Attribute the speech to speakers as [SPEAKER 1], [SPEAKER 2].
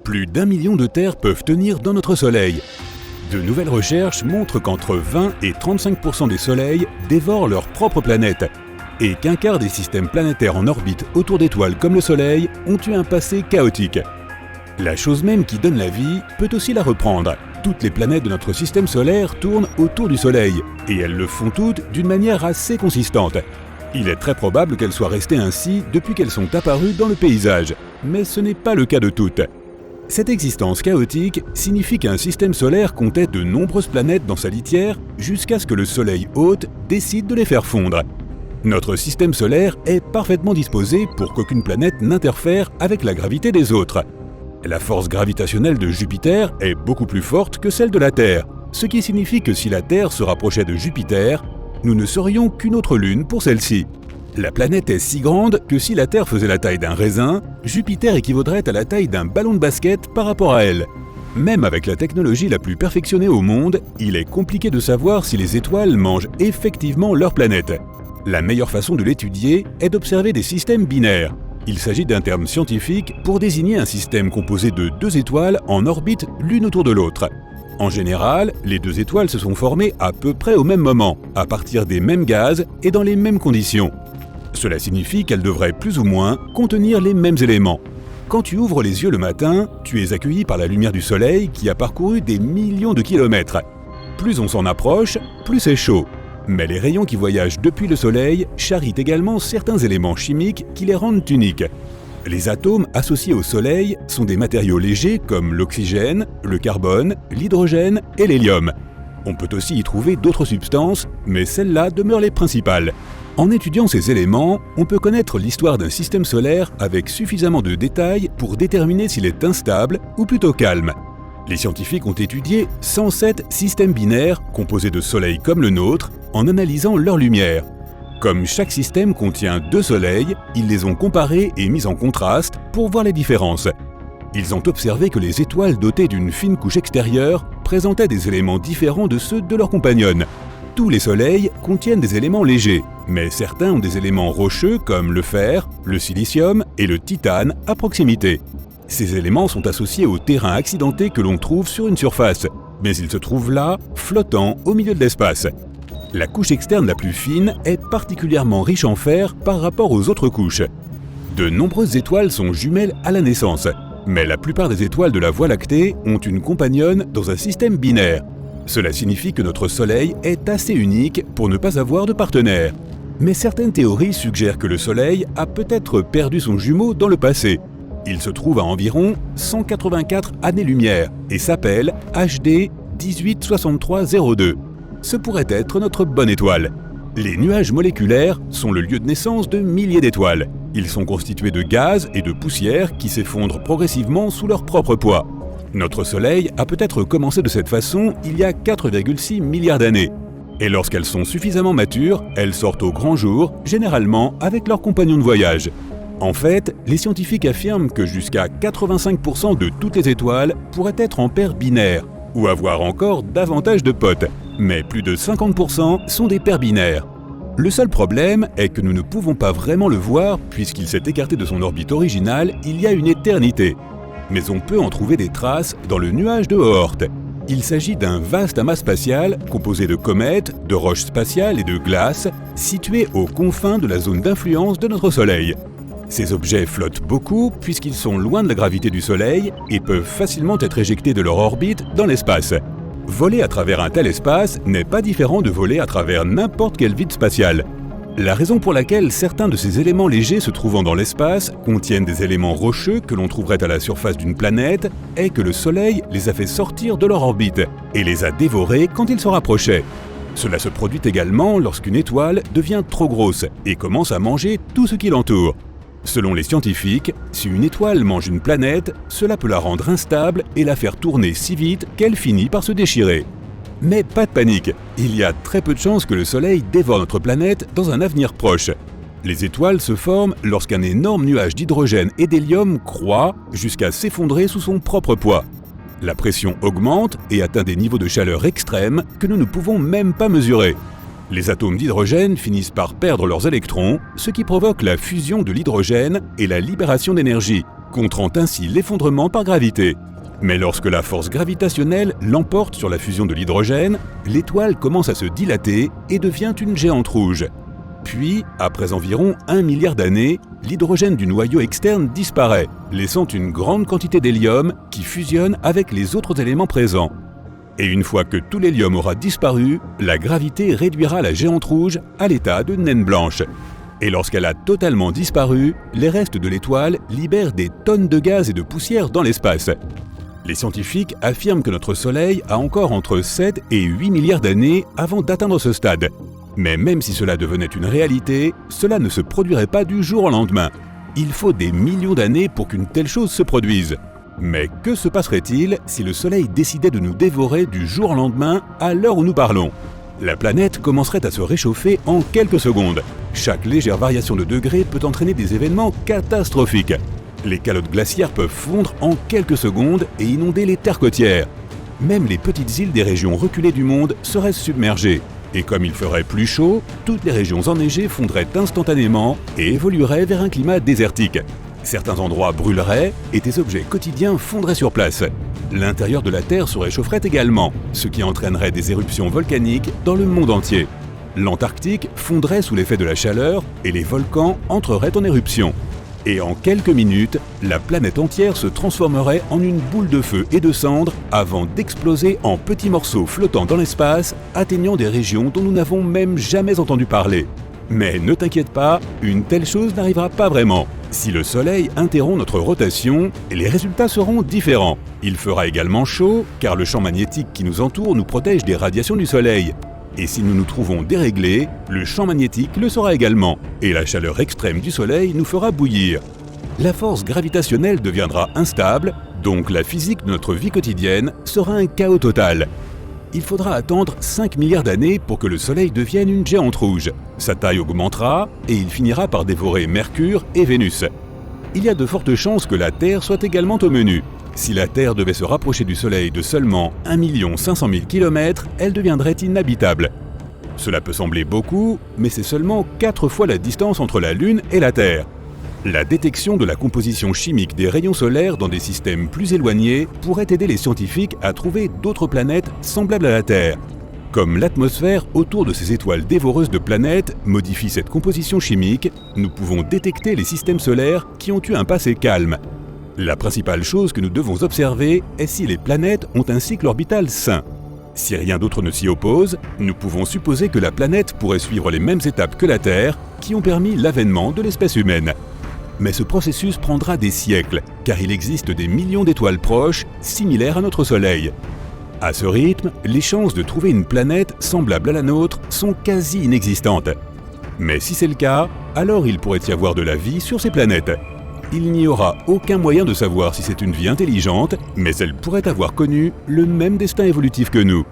[SPEAKER 1] Plus d'1 million de terres peuvent tenir dans notre Soleil. De nouvelles recherches montrent qu'entre 20 et 35% des soleils dévorent leur propre planète et qu'un quart des systèmes planétaires en orbite autour d'étoiles comme le Soleil ont eu un passé chaotique. La chose même qui donne la vie peut aussi la reprendre. Toutes les planètes de notre système solaire tournent autour du Soleil et elles le font toutes d'une manière assez consistante. Il est très probable qu'elles soient restées ainsi depuis qu'elles sont apparues dans le paysage, mais ce n'est pas le cas de toutes. Cette existence chaotique signifie qu'un système solaire comptait de nombreuses planètes dans sa litière jusqu'à ce que le Soleil hôte décide de les faire fondre. Notre système solaire est parfaitement disposé pour qu'aucune planète n'interfère avec la gravité des autres. La force gravitationnelle de Jupiter est beaucoup plus forte que celle de la Terre, ce qui signifie que si la Terre se rapprochait de Jupiter, nous ne serions qu'une autre lune pour celle-ci. La planète est si grande que si la Terre faisait la taille d'un raisin, Jupiter équivaudrait à la taille d'un ballon de basket par rapport à elle. Même avec la technologie la plus perfectionnée au monde, il est compliqué de savoir si les étoiles mangent effectivement leur planète. La meilleure façon de l'étudier est d'observer des systèmes binaires. Il s'agit d'un terme scientifique pour désigner un système composé de deux étoiles en orbite l'une autour de l'autre. En général, les deux étoiles se sont formées à peu près au même moment, à partir des mêmes gaz et dans les mêmes conditions. Cela signifie qu'elles devraient plus ou moins contenir les mêmes éléments. Quand tu ouvres les yeux le matin, tu es accueilli par la lumière du soleil qui a parcouru des millions de kilomètres. Plus on s'en approche, plus c'est chaud. Mais les rayons qui voyagent depuis le soleil charrient également certains éléments chimiques qui les rendent uniques. Les atomes associés au soleil sont des matériaux légers comme l'oxygène, le carbone, l'hydrogène et l'hélium. On peut aussi y trouver d'autres substances, mais celles-là demeurent les principales. En étudiant ces éléments, on peut connaître l'histoire d'un système solaire avec suffisamment de détails pour déterminer s'il est instable ou plutôt calme. Les scientifiques ont étudié 107 systèmes binaires composés de soleils comme le nôtre en analysant leur lumière. Comme chaque système contient deux soleils, ils les ont comparés et mis en contraste pour voir les différences. Ils ont observé que les étoiles dotées d'une fine couche extérieure présentaient des éléments différents de ceux de leurs compagnonnes. Tous les soleils contiennent des éléments légers, mais certains ont des éléments rocheux comme le fer, le silicium et le titane à proximité. Ces éléments sont associés au terrain accidenté que l'on trouve sur une surface, mais ils se trouvent là, flottant au milieu de l'espace. La couche externe la plus fine est particulièrement riche en fer par rapport aux autres couches. De nombreuses étoiles sont jumelles à la naissance, mais la plupart des étoiles de la Voie lactée ont une compagnonne dans un système binaire. Cela signifie que notre Soleil est assez unique pour ne pas avoir de partenaire. Mais certaines théories suggèrent que le Soleil a peut-être perdu son jumeau dans le passé. Il se trouve à environ 184 années-lumière et s'appelle HD 186302. Ce pourrait être notre bonne étoile. Les nuages moléculaires sont le lieu de naissance de milliers d'étoiles. Ils sont constitués de gaz et de poussière qui s'effondrent progressivement sous leur propre poids. Notre Soleil a peut-être commencé de cette façon il y a 4,6 milliards d'années. Et lorsqu'elles sont suffisamment matures, elles sortent au grand jour, généralement avec leurs compagnons de voyage. En fait, les scientifiques affirment que jusqu'à 85% de toutes les étoiles pourraient être en paires binaires, ou avoir encore davantage de potes, mais plus de 50% sont des paires binaires. Le seul problème est que nous ne pouvons pas vraiment le voir puisqu'il s'est écarté de son orbite originale il y a une éternité. Mais on peut en trouver des traces dans le nuage de Oort. Il s'agit d'un vaste amas spatial composé de comètes, de roches spatiales et de glace situés aux confins de la zone d'influence de notre Soleil. Ces objets flottent beaucoup puisqu'ils sont loin de la gravité du Soleil et peuvent facilement être éjectés de leur orbite dans l'espace. Voler à travers un tel espace n'est pas différent de voler à travers n'importe quel vide spatial. La raison pour laquelle certains de ces éléments légers se trouvant dans l'espace contiennent des éléments rocheux que l'on trouverait à la surface d'une planète est que le Soleil les a fait sortir de leur orbite et les a dévorés quand ils se rapprochaient. Cela se produit également lorsqu'une étoile devient trop grosse et commence à manger tout ce qui l'entoure. Selon les scientifiques, si une étoile mange une planète, cela peut la rendre instable et la faire tourner si vite qu'elle finit par se déchirer. Mais pas de panique, il y a très peu de chances que le Soleil dévore notre planète dans un avenir proche. Les étoiles se forment lorsqu'un énorme nuage d'hydrogène et d'hélium croît jusqu'à s'effondrer sous son propre poids. La pression augmente et atteint des niveaux de chaleur extrêmes que nous ne pouvons même pas mesurer. Les atomes d'hydrogène finissent par perdre leurs électrons, ce qui provoque la fusion de l'hydrogène et la libération d'énergie, contrant ainsi l'effondrement par gravité. Mais lorsque la force gravitationnelle l'emporte sur la fusion de l'hydrogène, l'étoile commence à se dilater et devient une géante rouge. Puis, après environ 1 milliard d'années, l'hydrogène du noyau externe disparaît, laissant une grande quantité d'hélium qui fusionne avec les autres éléments présents. Et une fois que tout l'hélium aura disparu, la gravité réduira la géante rouge à l'état de naine blanche. Et lorsqu'elle a totalement disparu, les restes de l'étoile libèrent des tonnes de gaz et de poussière dans l'espace. Les scientifiques affirment que notre Soleil a encore entre 7 et 8 milliards d'années avant d'atteindre ce stade. Mais même si cela devenait une réalité, cela ne se produirait pas du jour au lendemain. Il faut des millions d'années pour qu'une telle chose se produise. Mais que se passerait-il si le Soleil décidait de nous dévorer du jour au lendemain à l'heure où nous parlons ? La planète commencerait à se réchauffer en quelques secondes. Chaque légère variation de degré peut entraîner des événements catastrophiques. Les calottes glaciaires peuvent fondre en quelques secondes et inonder les terres côtières. Même les petites îles des régions reculées du monde seraient submergées. Et comme il ferait plus chaud, toutes les régions enneigées fondraient instantanément et évolueraient vers un climat désertique. Certains endroits brûleraient et des objets quotidiens fondraient sur place. L'intérieur de la Terre se réchaufferait également, ce qui entraînerait des éruptions volcaniques dans le monde entier. L'Antarctique fondrait sous l'effet de la chaleur et les volcans entreraient en éruption. Et en quelques minutes, la planète entière se transformerait en une boule de feu et de cendres avant d'exploser en petits morceaux flottant dans l'espace, atteignant des régions dont nous n'avons même jamais entendu parler. Mais ne t'inquiète pas, une telle chose n'arrivera pas vraiment. Si le Soleil interrompt notre rotation, les résultats seront différents. Il fera également chaud, car le champ magnétique qui nous entoure nous protège des radiations du Soleil. Et si nous nous trouvons déréglés, le champ magnétique le sera également, et la chaleur extrême du Soleil nous fera bouillir. La force gravitationnelle deviendra instable, donc la physique de notre vie quotidienne sera un chaos total. Il faudra attendre 5 milliards d'années pour que le Soleil devienne une géante rouge. Sa taille augmentera et il finira par dévorer Mercure et Vénus. Il y a de fortes chances que la Terre soit également au menu. Si la Terre devait se rapprocher du Soleil de seulement 1 500 000 km, elle deviendrait inhabitable. Cela peut sembler beaucoup, mais c'est seulement 4 fois la distance entre la Lune et la Terre. La détection de la composition chimique des rayons solaires dans des systèmes plus éloignés pourrait aider les scientifiques à trouver d'autres planètes semblables à la Terre. Comme l'atmosphère autour de ces étoiles dévoreuses de planètes modifie cette composition chimique, nous pouvons détecter les systèmes solaires qui ont eu un passé calme. La principale chose que nous devons observer est si les planètes ont un cycle orbital sain. Si rien d'autre ne s'y oppose, nous pouvons supposer que la planète pourrait suivre les mêmes étapes que la Terre qui ont permis l'avènement de l'espèce humaine. Mais ce processus prendra des siècles, car il existe des millions d'étoiles proches, similaires à notre Soleil. À ce rythme, les chances de trouver une planète semblable à la nôtre sont quasi inexistantes. Mais si c'est le cas, alors il pourrait y avoir de la vie sur ces planètes. Il n'y aura aucun moyen de savoir si c'est une vie intelligente, mais elle pourrait avoir connu le même destin évolutif que nous.